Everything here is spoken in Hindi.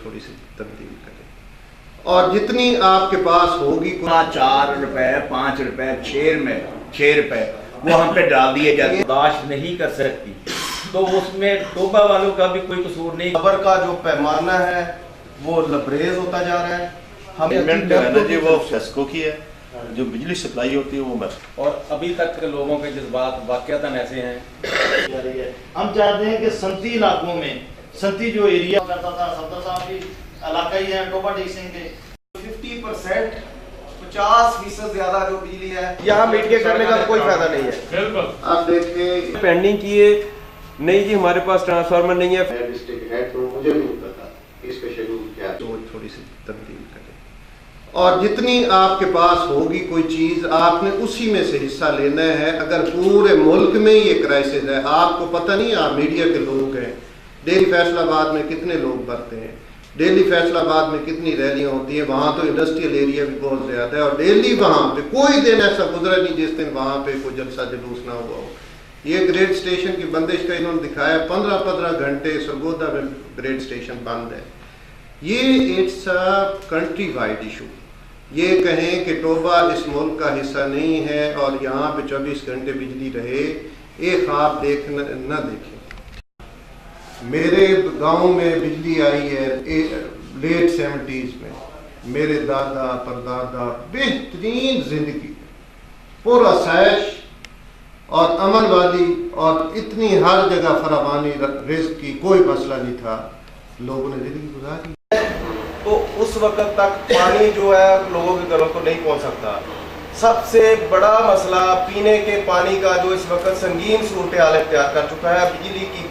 थोड़ी सी तब्दील करें और जितनी आपके पास होगी 4 रुपए 5 रुपए 6 रुपए वो हम पे डाल दिए जाते, बर्दाश्त नहीं कर सकती, तो उसमें टोबा वालों का भी कोई कसूर नहीं। खबर का जो पैमाना है वो लबरेज होता जा रहा है। हम जो है ना जी वो फेस्को की है, जो बिजली सप्लाई होती है वो मत। और अभी तक लोगों के जज्बात वाकयातन ऐसे हैं। हम चाहते हैं कि संती इलाकों में, संती जो एरिया करता था सफदर साहब की इलाका ही है टोबा डी सिंह के, 50% 50% ज्यादा जो बिजली है यहाँ मीडिया करने का कोई फायदा नहीं है। बिल्कुल आप देखिए पेंडिंग किए नहीं जी, हमारे पास ट्रांसफार्मर नहीं है। डिस्ट्रिक्ट हेड तो मुझे नहीं पता इसका शेड्यूल क्या है। तो थोड़ी सी तब्दील करें और जितनी आपके पास होगी कोई चीज़ आपने उसी में से हिस्सा लेना है। अगर पूरे मुल्क में ये क्राइसिस है, आपको पता नहीं, आप मीडिया के लोग हैं, डेली फैसलाबाद में कितने लोग भरते हैं, डेली फैसलाबाद में कितनी रैलियां होती हैं, वहाँ तो इंडस्ट्रियल एरिया भी बहुत ज़्यादा है और डेली वहाँ पे कोई दिन ऐसा गुजरा नहीं जिस दिन वहाँ पे कोई जलसा जुलूस ना हुआ हो। ये ग्रेड स्टेशन की बंदिश का इन्होंने दिखाया, 15-15 घंटे सरगोदा में ग्रेड स्टेशन बंद है। ये it's a country wide issue. ये कहें कि टोबा इस मुल्क का हिस्सा नहीं है और यहाँ पे 24 घंटे बिजली रहे, एक ख्वाब न देखें। मेरे गांव में बिजली आई है लेट 70s में, मेरे दादा परदादा बेहतरीन जिंदगी, पूरा सैश और अमन वाली और इतनी हर जगह फरावानी रिस्क की कोई मसला नहीं था, लोगों ने जिंदगी गुजारी। तो उस वक्त तक पानी जो है लोगों के घरों को नहीं पहुंच सकता। सबसे बड़ा मसला पीने के पानी का जो इस वक्त संगीन सूरत हाल इख्तियार कर चुका है, बिजली की